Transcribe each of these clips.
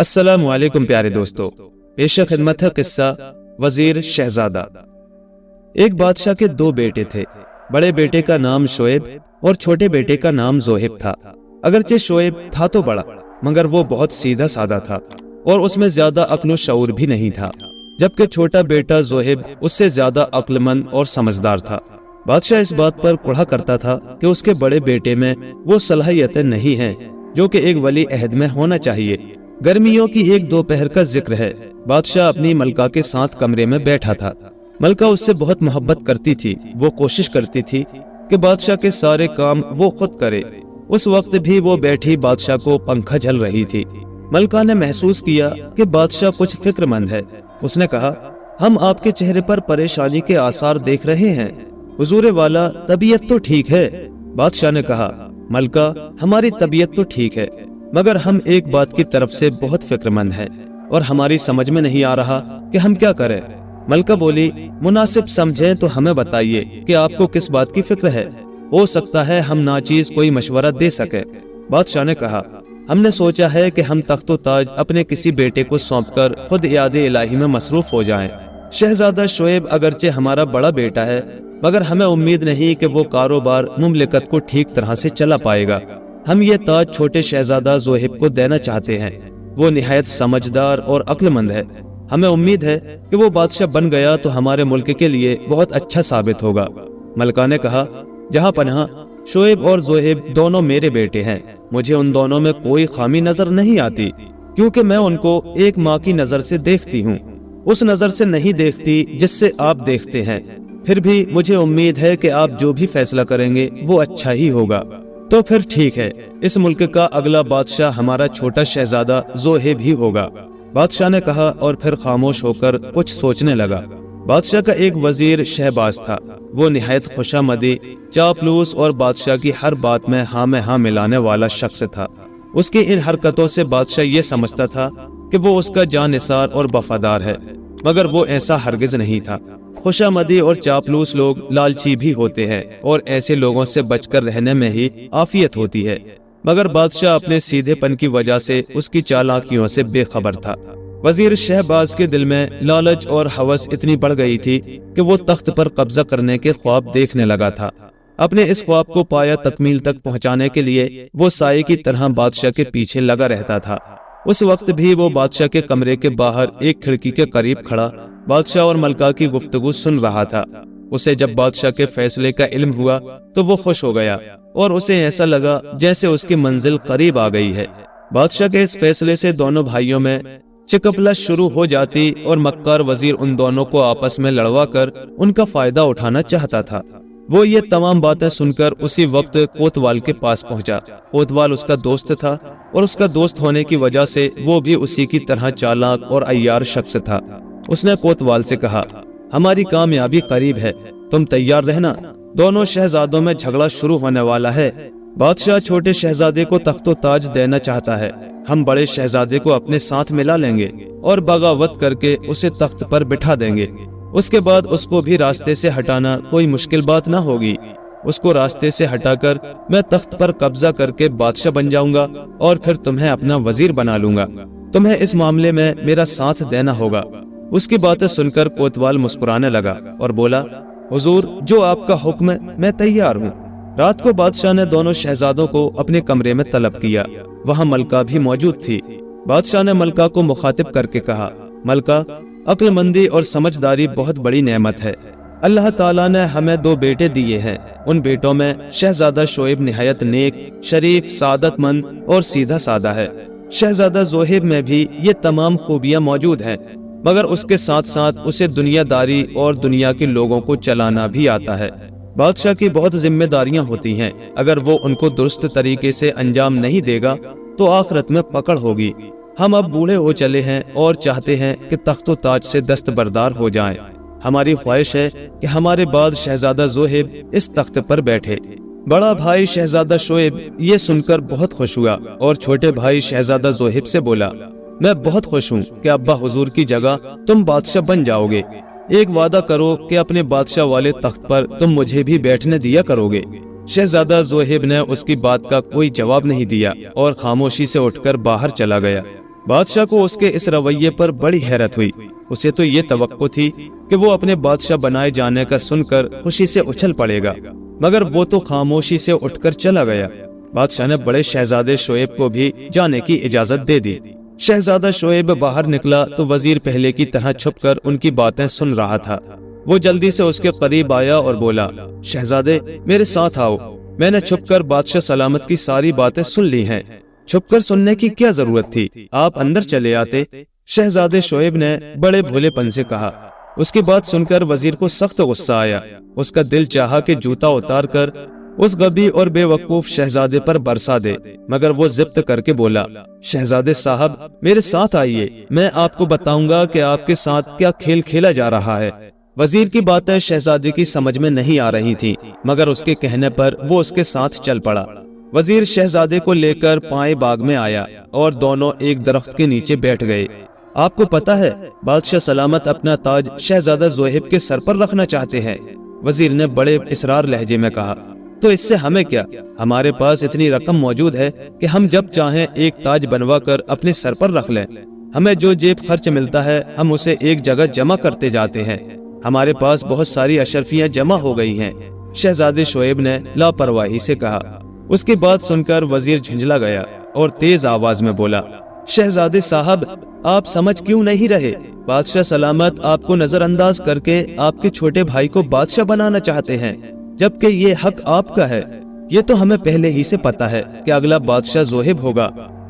अस्सलाम वालेकुम प्यारे दोस्तों, पेश खिदमत है किस्सा वजीर शहजादा। एक बादशाह के दो बेटे थे। बड़े बेटे का नाम शोएब और छोटे बेटे का नाम जोहेब था। अगरचे शोएब था तो बड़ा, मगर वो बहुत सीधा साधा था और उसमें ज्यादा अक्ल शऊर भी नहीं था, जबकि छोटा बेटा जोहेब उससे ज्यादा अक्लमंद और समझदार था। बादशाह इस बात पर कुढ़ा करता था कि उसके बड़े बेटे में वो सलाहियतें नहीं हैं जो कि एक वली अहद में होना चाहिए। गर्मियों की एक दोपहर का जिक्र है। बादशाह अपनी मलका के साथ कमरे में बैठा था। मलका उससे बहुत मोहब्बत करती थी। वो कोशिश करती थी कि बादशाह के सारे काम वो खुद करे। उस वक्त भी वो बैठी बादशाह को पंखा झल रही थी। मलका ने महसूस किया कि बादशाह कुछ फिक्रमंद है। उसने कहा, हम आपके चेहरे पर परेशानी के आसार देख रहे हैं। हुजूर वाला, तबीयत तो ठीक है। बादशाह ने कहा, मलका, हमारी तबीयत तो ठीक है, मगर हम एक बात की तरफ से बहुत फिक्रमंद हैं और हमारी समझ में नहीं आ रहा कि हम क्या करें। मलका बोली, मुनासिब समझें तो हमें बताइए कि आपको किस बात की फिक्र है। हो सकता है हम नाचीज कोई मशवरा दे सके। बादशाह ने कहा, हमने सोचा है कि हम तख्तो ताज अपने किसी बेटे को सौंपकर खुद यादे इलाही में मसरूफ हो जाएं। शहजादा शोएब अगरचे हमारा बड़ा बेटा है, मगर हमें उम्मीद नहीं कि वो कारोबार मुमलिकत को ठीक तरह से चला पाएगा। हम ये ताज छोटे शहजादा जोहेब को देना चाहते हैं। वो निहायत समझदार और अक्लमंद है। हमें उम्मीद है कि वो बादशाह बन गया तो हमारे मुल्क के लिए बहुत अच्छा साबित होगा। मलका ने कहा, जहाँ पनाह, शोएब और जोहेब दोनों मेरे बेटे हैं। मुझे उन दोनों में कोई खामी नजर नहीं आती, क्योंकि मैं उनको एक माँ की नजर से देखती हूँ, उस नजर से नहीं देखती जिससे आप देखते हैं। फिर भी मुझे उम्मीद है कि आप जो भी फैसला करेंगे वो अच्छा ही होगा। तो फिर ठीक है, इस मुल्क का अगला बादशाह हमारा छोटा शहजादा जोहेब ही होगा। बादशाह ने कहा और फिर खामोश होकर कुछ सोचने लगा। बादशाह का एक वजीर शहबाज था। वो निहायत खुशामदी, चापलूस और बादशाह की हर बात में हाँ मिलाने वाला शख्स था। उसकी इन हरकतों से बादशाह ये समझता था कि वो उसका जानिसार और वफादार है, मगर वो ऐसा हरगिज नहीं था। खुशामदी और चापलूस लोग लालची भी होते हैं और ऐसे लोगों से बचकर रहने में ही आफियत होती है, मगर बादशाह अपने सीधेपन की वजह से उसकी चालाकियों से बेखबर था। वजीर शहबाज के दिल में लालच और हवस इतनी बढ़ गई थी कि वो तख्त पर कब्जा करने के ख्वाब देखने लगा था। अपने इस ख्वाब को पाया तकमील तक पहुंचाने के लिए वो साये की तरह बादशाह के पीछे लगा रहता था। उस वक्त भी वो बादशाह के कमरे के बाहर एक खिड़की के करीब खड़ा बादशाह और मलका की गुफ्तगू सुन रहा था। उसे जब बादशाह के फैसले का इल्म हुआ तो वो खुश हो गया और उसे ऐसा लगा जैसे उसकी मंजिल करीब आ गई है। बादशाह के इस फैसले से दोनों भाइयों में चिकपलश शुरू हो जाती और मक्कार वजीर उन दोनों को आपस में लड़वा कर उनका फायदा उठाना चाहता था। वो ये तमाम बातें सुनकर उसी वक्त कोतवाल के पास पहुंचा। कोतवाल उसका दोस्त था और उसका दोस्त होने की वजह से वो भी उसी की तरह चालाक और अय्यार शख्स था। उसने कोतवाल से कहा, हमारी कामयाबी करीब है, तुम तैयार रहना। दोनों शहजादों में झगड़ा शुरू होने वाला है। बादशाह छोटे शहजादे को तख्तो ताज देना चाहता है। हम बड़े शहजादे को अपने साथ मिला लेंगे और बगावत करके उसे तख्त पर बिठा देंगे। उसके बाद उसको भी रास्ते से हटाना कोई मुश्किल बात ना होगी। उसको रास्ते से हटाकर मैं तख्त पर कब्जा करके बादशाह बन जाऊंगा और फिर तुम्हें अपना वजीर बना लूंगा। तुम्हें इस मामले में मेरा साथ देना होगा। उसकी बातें सुनकर कोतवाल मुस्कुराने लगा और बोला, हुजूर, जो आपका हुक्म, मैं तैयार हूँ। रात को बादशाह ने दोनों शहजादों को अपने कमरे में तलब किया। वहाँ मलका भी मौजूद थी। बादशाह ने मलका को मुखातिब करके कहा, मलका, अक्लमंदी और समझदारी बहुत बड़ी नेमत है। अल्लाह ताला ने हमें दो बेटे दिए हैं। उन बेटों में शहजादा शोएब निहायत नेक, शरीफ, सादतमंद और सीधा सादा है। शहजादा जोहेब में भी ये तमाम खूबियां मौजूद हैं, मगर उसके साथ साथ उसे दुनियादारी और दुनिया के लोगों को चलाना भी आता है। बादशाह की बहुत जिम्मेदारियां होती हैं। अगर वो उनको दुरुस्त तरीके से अंजाम नहीं देगा तो आखिरत में पकड़ होगी। हम अब बूढ़े हो चले हैं और चाहते हैं कि तख्तो ताज से दस्तबरदार हो जाएं। हमारी ख्वाहिश है कि हमारे बाद शहजादा जोहेब इस तख्त पर बैठे। बड़ा भाई शहजादा शोएब ये सुनकर बहुत खुश हुआ और छोटे भाई शहजादा जोहेब से बोला, मैं बहुत खुश हूँ कि अब्बा हुजूर की जगह तुम बादशाह बन जाओगे। एक वादा करो कि अपने बादशाह वाले तख्त पर तुम मुझे भी बैठने दिया करोगे। शहजादा जोहेब ने उसकी बात का कोई जवाब नहीं दिया और खामोशी से उठकर बाहर चला गया। बादशाह को उसके इस रवैये पर बड़ी हैरत हुई। उसे तो ये तवक्को थी कि वो अपने बादशाह बनाए जाने का सुनकर खुशी से उछल पड़ेगा, मगर वो तो खामोशी से उठकर चला गया। बादशाह ने बड़े शहजादे शोएब को भी जाने की इजाजत दे दी। शहजादा शोएब बाहर निकला तो वजीर पहले की तरह छुपकर उनकी बातें सुन रहा था। वो जल्दी से उसके करीब आया और बोला, शहजादे मेरे साथ आओ, मैंने छुपकर बादशाह सलामत की सारी बातें सुन ली हैं। छुपकर सुनने की क्या जरूरत थी, आप अंदर चले आते, शहजादे शोएब ने बड़े भोलेपन से कहा। उसकी बात सुनकर वजीर को सख्त गुस्सा आया। उसका दिल चाहा कि जूता उतार कर उस गबी और बेवकूफ शहजादे पर बरसा दे, मगर वो जिद्द करके बोला, शहजादे साहब मेरे साथ आइए, मैं आपको बताऊंगा कि आपके साथ क्या खेल खेला जा रहा है। वजीर की बातें शहजादे की समझ में नहीं आ रही थी, मगर उसके कहने पर वो उसके साथ चल पड़ा। वजीर शहजादे को लेकर पाए बाग में आया और दोनों एक दरख्त के नीचे बैठ गए। आपको पता है बादशाह सलामत अपना ताज शहजादा जोहेब के सर पर रखना चाहते हैं, वजीर ने बड़े इसरार लहजे में कहा। तो इससे हमें क्या, हमारे पास इतनी रकम मौजूद है कि हम जब चाहें एक ताज बनवा कर अपने सर पर रख लें। हमें जो जेब खर्च मिलता है हम उसे एक जगह जमा करते जाते हैं। हमारे पास बहुत सारी अशरफियां जमा हो गई हैं, शहजादे शोएब ने लापरवाही से कहा। उसकी बात सुनकर वजीर झुंझला गया और तेज आवाज में बोला, शहजादे साहब आप समझ क्यों नहीं रहे? बादशाह सलामत आपको नजरअंदाज करके आपके छोटे भाई को बादशाह बनाना चाहते हैं, जबकि ये हक आपका है। ये तो हमें पहले ही से पता है कि अगला बादशाह जोहेब होगा।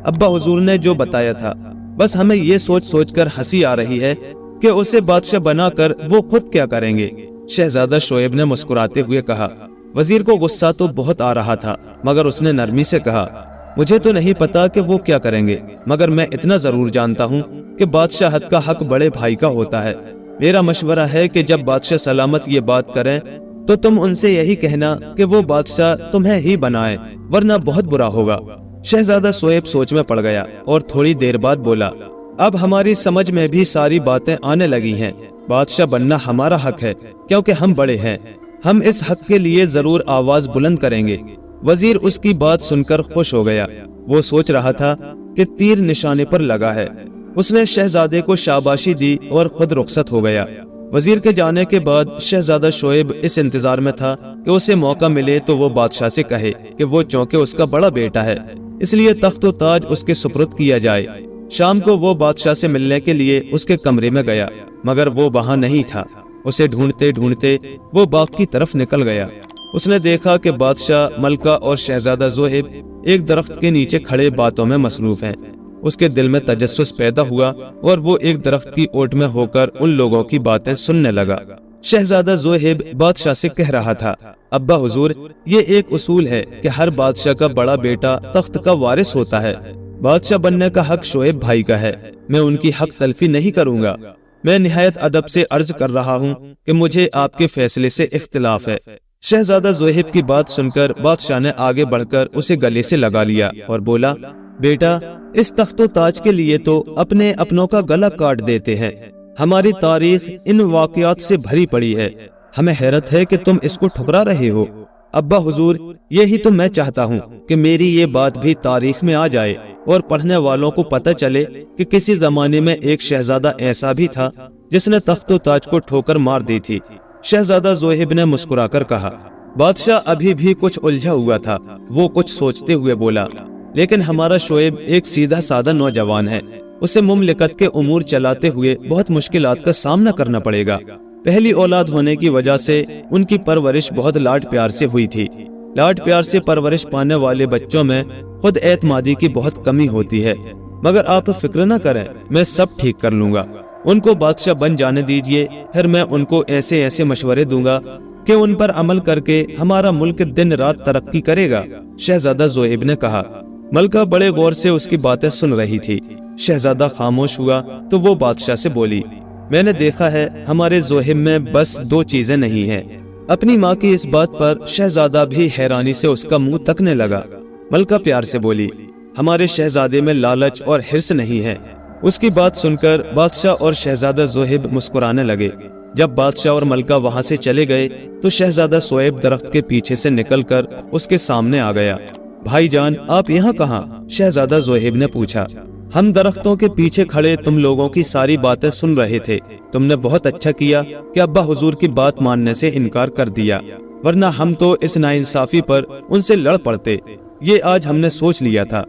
अब्बा हुजूर ने जो बताया था, बस हमें ये सोच सोच कर हंसी आ रही है कि उसे बादशाह बनाकर वो खुद क्या करेंगे। शहजादा शोएब ने मुस्कुराते हुए कहा। वजीर को गुस्सा तो बहुत आ रहा था, मगर उसने नरमी से कहा, मुझे तो नहीं पता कि वो क्या करेंगे, मगर मैं इतना जरूर जानता हूँ कि बादशाहत का हक बड़े भाई का होता है। मेरा मशवरा है कि जब बादशाह सलामत ये बात करें तो तुम उनसे यही कहना कि वो बादशाह तुम्हें ही बनाए, वरना बहुत बुरा होगा। शहजादा शोएब सोच में पड़ गया और थोड़ी देर बाद बोला, अब हमारी समझ में भी सारी बातें आने लगी हैं। बादशाह बनना हमारा हक है, क्योंकि हम बड़े हैं। हम इस हक के लिए जरूर आवाज बुलंद करेंगे। वजीर उसकी बात सुनकर खुश हो गया। वो सोच रहा था कि तीर निशाने पर लगा है। उसने शहजादे को शाबाशी दी और खुद रुखसत हो गया। वजीर के जाने के बाद शहजादा शोएब इस इंतजार में था कि उसे मौका मिले तो वो बादशाह से कहे कि वो चूंकि उसका बड़ा बेटा है, इसलिए तख्त व ताज उसके सुपुर्द किया जाए। शाम को वो बादशाह से मिलने के लिए उसके कमरे में गया, मगर वो वहाँ नहीं था। उसे ढूंढते ढूंढते वो बाग की तरफ निकल गया। उसने देखा कि बादशाह, मलका और शहजादा जोहेब एक दरख्त के नीचे खड़े बातों में मसरूफ हैं। उसके दिल में तजस्सुस पैदा हुआ और वो एक दरख्त की ओट में होकर उन लोगों की बातें सुनने लगा। शहजादा जोहेब बादशाह से कह रहा था, अब्बा हुजूर, ये एक उसूल है कि हर बादशाह का बड़ा बेटा तख्त का वारिस होता है। बादशाह बनने का हक शोएब भाई का है, मैं उनकी हक तलफी नहीं करूंगा। मैं निहायत अदब से अर्ज कर रहा हूँ कि मुझे आपके फैसले से इख्तिलाफ है। शहजादा जोहेब की बात सुनकर बादशाह ने आगे बढ़कर उसे गले से लगा लिया और बोला, बेटा, इस तख्तो ताज के लिए तो अपने अपनों का गला काट देते हैं। हमारी तारीख इन वाकयात से भरी पड़ी है। हमें हैरत है कि तुम इसको ठुकरा रहे हो। अब्बा हुजूर, यही तो मैं चाहता हूँ कि मेरी ये बात भी तारीख में आ जाए और पढ़ने वालों को पता चले कि किसी जमाने में एक शहजादा ऐसा भी था जिसने तख्तो ताज को ठोकर मार दी थी। शहजादा जोहेब ने मुस्कुराकर कहा। बादशाह अभी भी कुछ उलझा हुआ था। वो कुछ सोचते हुए बोला, लेकिन हमारा शोएब एक सीधा साधा नौजवान है। उसे मुमलिकत के उमूर चलाते हुए बहुत मुश्किलात का सामना करना पड़ेगा। पहली औलाद होने की वजह से उनकी परवरिश बहुत लाड प्यार से हुई थी। लाड प्यार से परवरिश पाने वाले बच्चों में खुद एतमादी की बहुत कमी होती है। मगर आप फिक्र न करें, मैं सब ठीक कर लूंगा। उनको बादशाह बन जाने दीजिए, फिर मैं उनको ऐसे ऐसे मशवरे दूंगा कि उन पर अमल करके हमारा मुल्क दिन रात तरक्की करेगा। शहजादा जोहेब ने कहा। मलका बड़े गौर से उसकी बातें सुन रही थी। शहजादा खामोश हुआ तो वो बादशाह से बोली, मैंने देखा है हमारे जोहेब में बस दो चीजें नहीं हैं। अपनी माँ की इस बात पर शहजादा भी हैरानी से उसका मुंह तकने लगा। मलका प्यार से बोली, हमारे शहजादे में लालच और हिर्स नहीं है। उसकी बात सुनकर बादशाह और शहजादा जोहेब मुस्कुराने लगे। जब बादशाह और मलका वहाँ से चले गए तो शहजादा शोएब दरख्त के पीछे से निकलकर उसके सामने आ गया। भाईजान, आप यहाँ कहाँ? शहजादा जोहेब ने पूछा। हम درختوں کے پیچھے کھڑے تم لوگوں کی ساری باتیں سن رہے تھے. تم نے بہت اچھا کیا کہ ابا حضور کی بات ماننے سے انکار کر دیا، ورنہ ہم تو اس ناانصافی پر ان سے لڑ پڑتے. یہ آج ہم نے سوچ لیا تھا،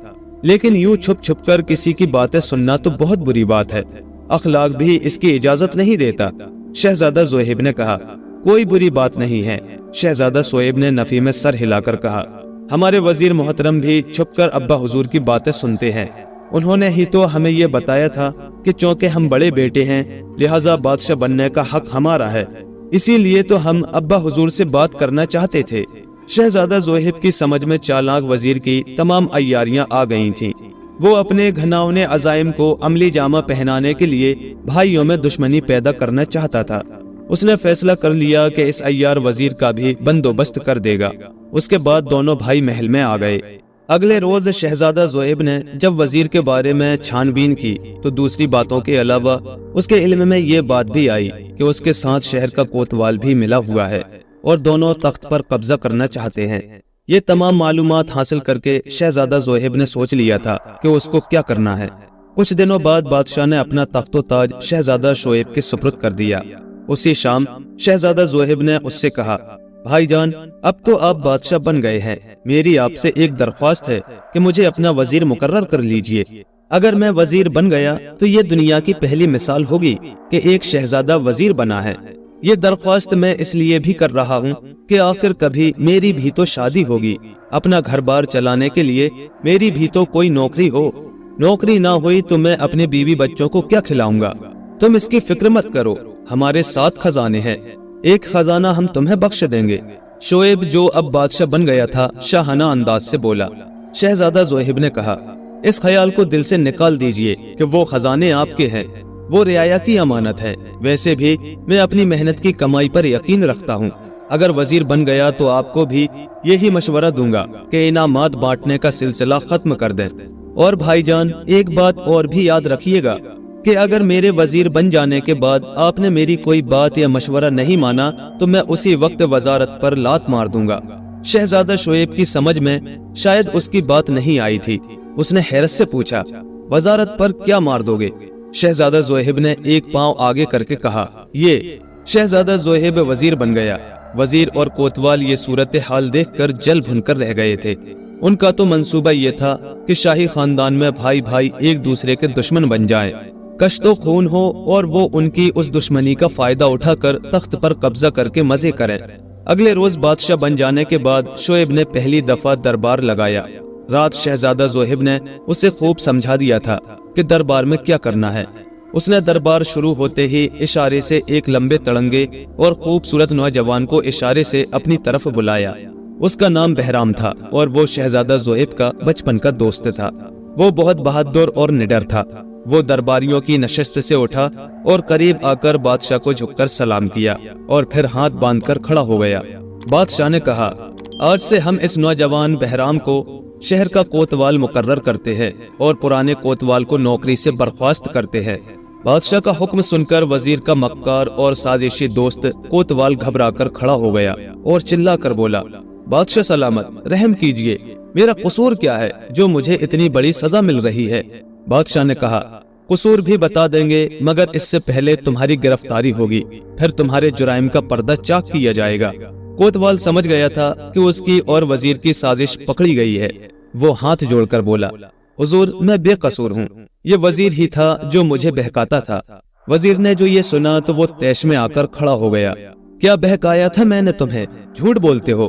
لیکن یوں چھپ چھپ کر کسی کی باتیں سننا تو بہت بری بات ہے. اخلاق بھی اس کی اجازت نہیں دیتا. شہزادہ زوہیب نے کہا. کوئی بری بات نہیں ہے. شہزادہ صہیب نے نفی میں سر ہلا کر کہا. ہمارے وزیر محترم بھی چھپ کر ابا حضور کی باتیں سنتے ہیں. انہوں نے ہی تو ہمیں یہ بتایا تھا کہ چونکہ ہم بڑے بیٹے ہیں لہٰذا بادشاہ بننے کا حق ہمارا ہے، اسی لیے تو ہم ابا حضور سے بات کرنا چاہتے تھے. شہزادہ زوہیب کی سمجھ میں چالاک وزیر کی تمام عیاریاں آ گئی تھیں. وہ اپنے گھناؤنے عزائم کو عملی جامہ پہنانے کے لیے بھائیوں میں دشمنی پیدا کرنا چاہتا تھا. اس نے فیصلہ کر لیا کہ اس عیار وزیر کا بھی بندوبست کر دے گا. اس کے بعد دونوں بھائی محل میں آ گئے. اگلے روز شہزادہ زوہیب نے جب وزیر کے بارے میں چھان بین کی تو دوسری باتوں کے علاوہ اس کے علم میں یہ بات بھی آئی کہ اس کے ساتھ شہر کا کوتوال بھی ملا ہوا ہے اور دونوں تخت پر قبضہ کرنا چاہتے ہیں. یہ تمام معلومات حاصل کر کے شہزادہ زوہیب نے سوچ لیا تھا کہ اس کو کیا کرنا ہے. کچھ دنوں بعد بادشاہ نے اپنا تخت و تاج شہزادہ شعیب کے سپرد کر دیا. اسی شام شہزادہ زوہیب نے اس سے کہا، بھائی جان اب تو آپ بادشاہ بن گئے ہیں، میری آپ سے ایک درخواست ہے کہ مجھے اپنا وزیر مقرر کر لیجئے. اگر میں وزیر بن گیا تو یہ دنیا کی پہلی مثال ہوگی کہ ایک شہزادہ وزیر بنا ہے. یہ درخواست میں اس لیے بھی کر رہا ہوں کہ آخر کبھی میری بھی تو شادی ہوگی. اپنا گھر بار چلانے کے لیے میری بھی تو کوئی نوکری ہو. نوکری نہ ہوئی تو میں اپنے بیوی بچوں کو کیا کھلاؤں گا؟ تم اس کی فکر مت کرو، ہمارے 7 خزانے ہیں، ایک خزانہ ہم تمہیں بخش دیں گے. شعیب جو اب بادشاہ بن گیا تھا شاہانہ انداز سے بولا. شہزادہ زوہیب نے کہا، اس خیال کو دل سے نکال دیجئے کہ وہ خزانے آپ کے ہیں، وہ رعایا کی امانت ہے. ویسے بھی میں اپنی محنت کی کمائی پر یقین رکھتا ہوں. اگر وزیر بن گیا تو آپ کو بھی یہی مشورہ دوں گا کہ انعامات بانٹنے کا سلسلہ ختم کر دیں. اور بھائی جان ایک بات اور بھی یاد رکھیے گا کہ اگر میرے وزیر بن جانے کے بعد آپ نے میری کوئی بات یا مشورہ نہیں مانا تو میں اسی وقت وزارت پر لات مار دوں گا. شہزادہ شعیب کی سمجھ میں شاید اس کی بات نہیں آئی تھی. اس نے حیرت سے پوچھا، وزارت پر کیا مار دو گے؟ شہزادہ زوہیب نے ایک پاؤں آگے کر کے کہا، یہ. شہزادہ زوہیب وزیر بن گیا. وزیر اور کوتوال یہ صورتحال دیکھ کر جل بھن کر رہ گئے تھے. ان کا تو منصوبہ یہ تھا کہ شاہی خاندان میں بھائی بھائی ایک دوسرے کے دشمن بن جائیں، کشت و خون ہو اور وہ ان کی اس دشمنی کا فائدہ اٹھا کر تخت پر قبضہ کر کے مزے کریں. اگلے روز بادشاہ بن جانے کے بعد شعیب نے پہلی دفعہ دربار لگایا. رات شہزادہ زوہیب نے اسے خوب سمجھا دیا تھا کہ دربار میں کیا کرنا ہے. اس نے دربار شروع ہوتے ہی اشارے سے ایک لمبے تڑنگے اور خوبصورت نوجوان کو اشارے سے اپنی طرف بلایا. اس کا نام بہرام تھا اور وہ شہزادہ زوہیب کا بچپن کا دوست تھا. وہ بہت بہادر اور نڈر تھا. وہ درباریوں کی نشست سے اٹھا اور قریب آ کر بادشاہ کو جھک کر سلام کیا اور پھر ہاتھ باندھ کر کھڑا ہو گیا. بادشاہ نے کہا، آج سے ہم اس نوجوان بہرام کو شہر کا کوتوال مقرر کرتے ہیں اور پرانے کوتوال کو نوکری سے برخاست کرتے ہیں. بادشاہ کا حکم سن کر وزیر کا مکار اور سازشی دوست کوتوال گھبرا کر کھڑا ہو گیا اور چلا کر بولا، بادشاہ سلامت، رحم کیجئے، میرا قصور کیا ہے جو مجھے اتنی بڑی سزا مل رہی ہے؟ بادشاہ نے کہا، قصور بھی بتا دیں گے مگر اس سے پہلے تمہاری گرفتاری ہوگی، پھر تمہارے جرائم کا پردہ چاک کیا جائے گا. کوتوال سمجھ گیا تھا کہ اس کی اور وزیر کی سازش پکڑی گئی ہے. وہ ہاتھ جوڑ کر بولا، حضور میں بے قصور ہوں، یہ وزیر ہی تھا جو مجھے بہکاتا تھا. وزیر نے جو یہ سنا تو وہ تیش میں آ کر کھڑا ہو گیا. کیا بہکایا تھا میں نے تمہیں؟ جھوٹ بولتے ہو.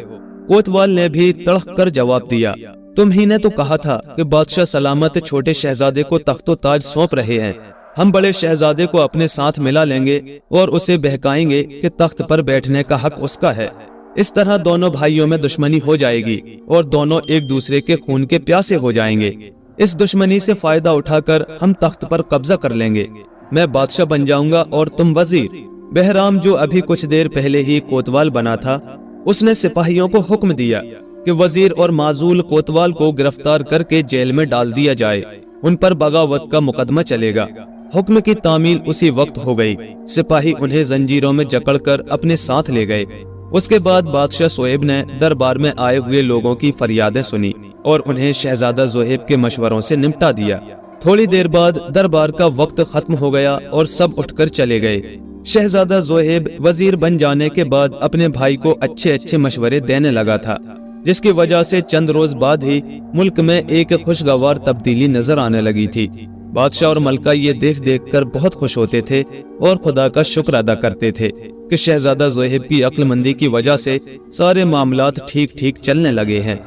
کوتوال نے بھی تڑخ کر جواب دیا، تم ہی نے تو کہا تھا کہ بادشاہ سلامت چھوٹے شہزادے کو تخت و تاج سونپ رہے ہیں، ہم بڑے شہزادے کو اپنے ساتھ ملا لیں گے اور اسے بہکائیں گے کہ تخت پر بیٹھنے کا حق اس کا ہے. اس طرح دونوں بھائیوں میں دشمنی ہو جائے گی اور دونوں ایک دوسرے کے خون کے پیاسے ہو جائیں گے. اس دشمنی سے فائدہ اٹھا کر ہم تخت پر قبضہ کر لیں گے. میں بادشاہ بن جاؤں گا اور تم وزیر. بہرام جو ابھی کچھ دیر پہلے ہی کوتوال بنا تھا، اس نے سپاہیوں کو حکم دیا کہ وزیر اور معزول کوتوال کو گرفتار کر کے جیل میں ڈال دیا جائے. ان پر بغاوت کا مقدمہ چلے گا. حکم کی تعمیل اسی وقت ہو گئی. سپاہی انہیں زنجیروں میں جکڑ کر اپنے ساتھ لے گئے. اس کے بعد بادشاہ شعیب نے دربار میں آئے ہوئے لوگوں کی فریادیں سنی اور انہیں شہزادہ زوہیب کے مشوروں سے نمٹا دیا. थोड़ी देर बाद दरबार का वक्त खत्म हो गया और सब उठकर चले गए। शहजादा ज़ोहेब वजीर बन जाने के बाद अपने भाई को अच्छे अच्छे मशवरे देने लगा था, जिसकी वजह से चंद रोज बाद ही मुल्क में एक खुशगवार तब्दीली नजर आने लगी थी। बादशाह और मलका ये देख देख कर बहुत खुश होते थे और खुदा का शुक्र अदा करते थे कि शहजादा ज़ोहेब की अक्लमंदी की वजह से सारे मामलात ठीक ठीक चलने लगे हैं।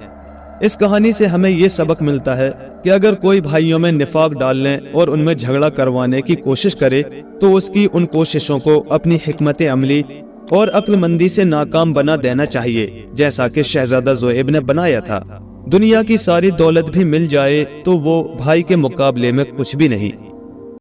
इस कहानी से हमें ये सबक मिलता है कि अगर कोई भाइयों में निफाक डालने और उनमें झगड़ा करवाने की कोशिश करे तो उसकी उन कोशिशों को अपनी हिकमत अमली और अक्लमंदी से नाकाम बना देना चाहिए, जैसा कि शहजादा ज़ोहेब ने बनाया था। दुनिया की सारी दौलत भी मिल जाए तो वो भाई के मुकाबले में कुछ भी नहीं।